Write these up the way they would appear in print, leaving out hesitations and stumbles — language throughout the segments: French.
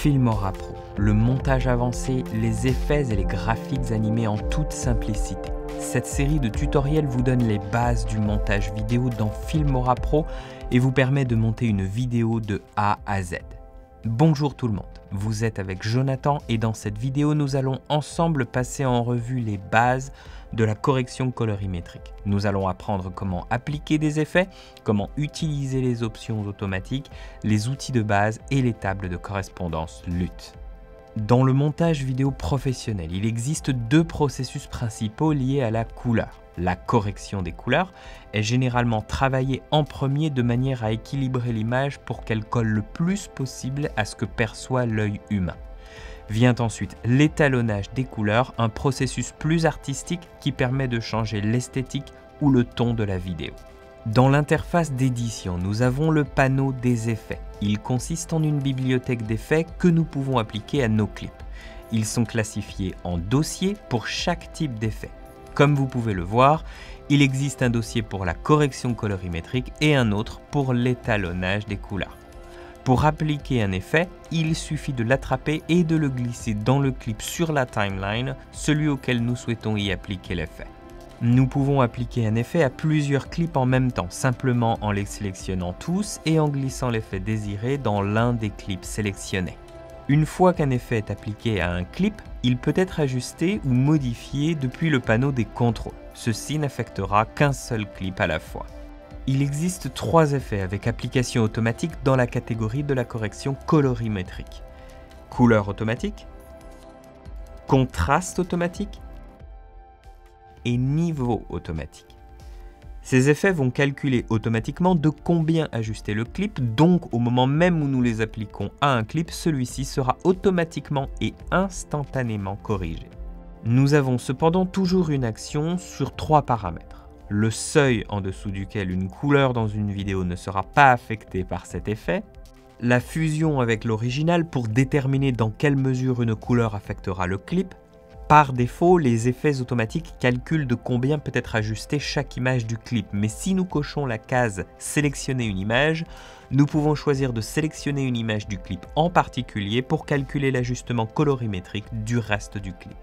Filmora Pro, le montage avancé, les effets et les graphiques animés en toute simplicité. Cette série de tutoriels vous donne les bases du montage vidéo dans Filmora Pro et vous permet de monter une vidéo de A à Z. Bonjour tout le monde, vous êtes avec Jonathan et dans cette vidéo nous allons ensemble passer en revue les bases de la correction colorimétrique. Nous allons apprendre comment appliquer des effets, comment utiliser les options automatiques, les outils de base et les tables de correspondance LUT. Dans le montage vidéo professionnel, il existe deux processus principaux liés à la couleur. La correction des couleurs est généralement travaillée en premier de manière à équilibrer l'image pour qu'elle colle le plus possible à ce que perçoit l'œil humain. Vient ensuite l'étalonnage des couleurs, un processus plus artistique qui permet de changer l'esthétique ou le ton de la vidéo. Dans l'interface d'édition, nous avons le panneau des effets. Il consiste en une bibliothèque d'effets que nous pouvons appliquer à nos clips. Ils sont classifiés en dossiers pour chaque type d'effet. Comme vous pouvez le voir, il existe un dossier pour la correction colorimétrique et un autre pour l'étalonnage des couleurs. Pour appliquer un effet, il suffit de l'attraper et de le glisser dans le clip sur la timeline, celui auquel nous souhaitons y appliquer l'effet. Nous pouvons appliquer un effet à plusieurs clips en même temps, simplement en les sélectionnant tous et en glissant l'effet désiré dans l'un des clips sélectionnés. Une fois qu'un effet est appliqué à un clip, il peut être ajusté ou modifié depuis le panneau des contrôles. Ceci n'affectera qu'un seul clip à la fois. Il existe trois effets avec application automatique dans la catégorie de la correction colorimétrique. Couleur automatique, contraste automatique et niveau automatique. Ces effets vont calculer automatiquement de combien ajuster le clip, donc au moment même où nous les appliquons à un clip, celui-ci sera automatiquement et instantanément corrigé. Nous avons cependant toujours une action sur trois paramètres. Le seuil en dessous duquel une couleur dans une vidéo ne sera pas affectée par cet effet, la fusion avec l'original pour déterminer dans quelle mesure une couleur affectera le clip. Par défaut, les effets automatiques calculent de combien peut être ajustée chaque image du clip, mais si nous cochons la case « Sélectionner une image », nous pouvons choisir de sélectionner une image du clip en particulier pour calculer l'ajustement colorimétrique du reste du clip.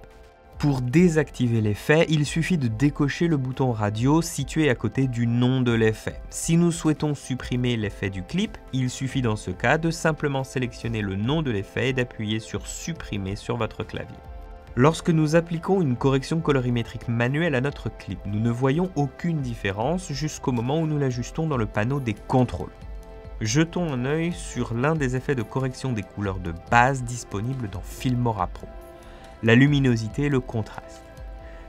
Pour désactiver l'effet, il suffit de décocher le bouton radio situé à côté du nom de l'effet. Si nous souhaitons supprimer l'effet du clip, il suffit dans ce cas de simplement sélectionner le nom de l'effet et d'appuyer sur « Supprimer » sur votre clavier. Lorsque nous appliquons une correction colorimétrique manuelle à notre clip, nous ne voyons aucune différence jusqu'au moment où nous l'ajustons dans le panneau des contrôles. Jetons un œil sur l'un des effets de correction des couleurs de base disponibles dans Filmora Pro. La luminosité et le contraste.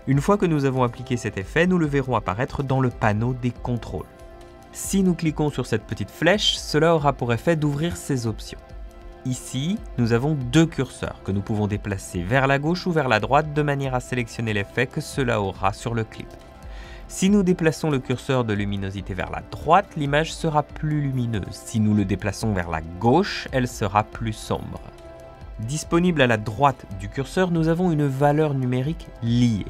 Une fois que nous avons appliqué cet effet, nous le verrons apparaître dans le panneau des contrôles. Si nous cliquons sur cette petite flèche, cela aura pour effet d'ouvrir ces options. Ici, nous avons deux curseurs que nous pouvons déplacer vers la gauche ou vers la droite de manière à sélectionner l'effet que cela aura sur le clip. Si nous déplaçons le curseur de luminosité vers la droite, l'image sera plus lumineuse. Si nous le déplaçons vers la gauche, elle sera plus sombre. Disponible à la droite du curseur, nous avons une valeur numérique liée.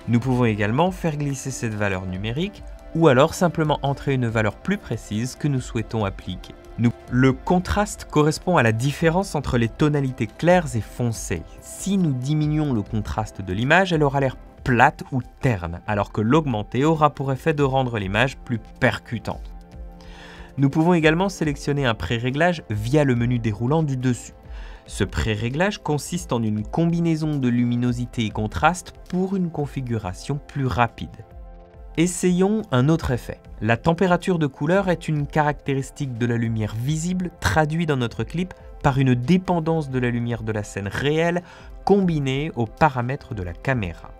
Nous pouvons également faire glisser cette valeur numérique ou alors simplement entrer une valeur plus précise que nous souhaitons appliquer. Le contraste correspond à la différence entre les tonalités claires et foncées. Si nous diminuons le contraste de l'image, elle aura l'air plate ou terne, alors que l'augmenter aura pour effet de rendre l'image plus percutante. Nous pouvons également sélectionner un pré-réglage via le menu déroulant du dessus. Ce pré-réglage consiste en une combinaison de luminosité et contraste pour une configuration plus rapide. Essayons un autre effet. La température de couleur est une caractéristique de la lumière visible traduite dans notre clip par une dépendance de la lumière de la scène réelle combinée aux paramètres de la caméra.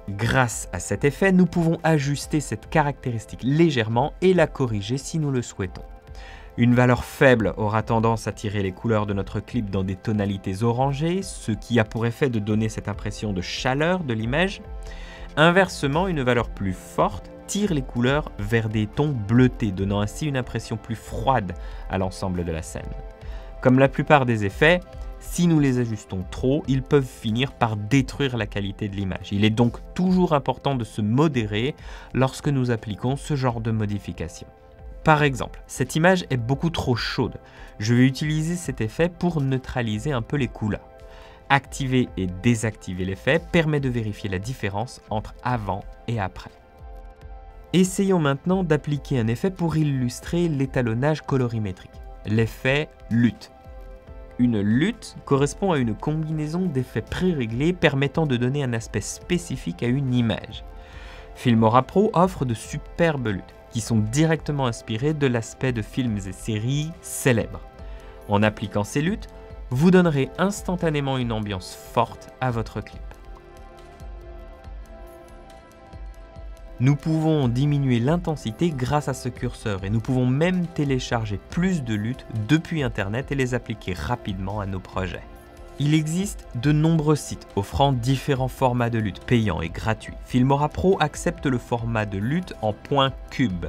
Grâce à cet effet, nous pouvons ajuster cette caractéristique légèrement et la corriger si nous le souhaitons. Une valeur faible aura tendance à tirer les couleurs de notre clip dans des tonalités orangées, ce qui a pour effet de donner cette impression de chaleur de l'image. Inversement, une valeur plus forte tire les couleurs vers des tons bleutés, donnant ainsi une impression plus froide à l'ensemble de la scène. Comme la plupart des effets, si nous les ajustons trop, ils peuvent finir par détruire la qualité de l'image. Il est donc toujours important de se modérer lorsque nous appliquons ce genre de modification. Par exemple, cette image est beaucoup trop chaude. Je vais utiliser cet effet pour neutraliser un peu les couleurs. Activer et désactiver l'effet permet de vérifier la différence entre avant et après. Essayons maintenant d'appliquer un effet pour illustrer l'étalonnage colorimétrique. L'effet lutte. Une lutte correspond à une combinaison d'effets préréglés permettant de donner un aspect spécifique à une image. Filmora Pro offre de superbes luttes qui sont directement inspirées de l'aspect de films et séries célèbres. En appliquant ces luttes, vous donnerez instantanément une ambiance forte à votre clip. Nous pouvons diminuer l'intensité grâce à ce curseur et nous pouvons même télécharger plus de luttes depuis Internet et les appliquer rapidement à nos projets. Il existe de nombreux sites offrant différents formats de lutte payants et gratuits. Filmora Pro accepte le format de lutte en point cube.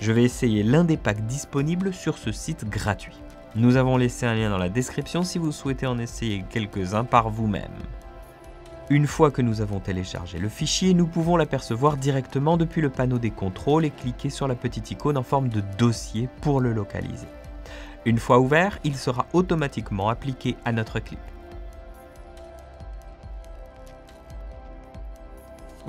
Je vais essayer l'un des packs disponibles sur ce site gratuit. Nous avons laissé un lien dans la description si vous souhaitez en essayer quelques-uns par vous-même. Une fois que nous avons téléchargé le fichier, nous pouvons l'apercevoir directement depuis le panneau des contrôles et cliquer sur la petite icône en forme de dossier pour le localiser. Une fois ouvert, il sera automatiquement appliqué à notre clip.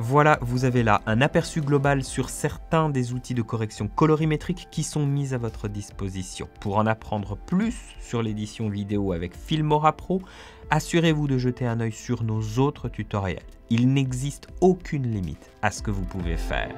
Voilà, vous avez là un aperçu global sur certains des outils de correction colorimétrique qui sont mis à votre disposition. Pour en apprendre plus sur l'édition vidéo avec Filmora Pro, assurez-vous de jeter un œil sur nos autres tutoriels. Il n'existe aucune limite à ce que vous pouvez faire.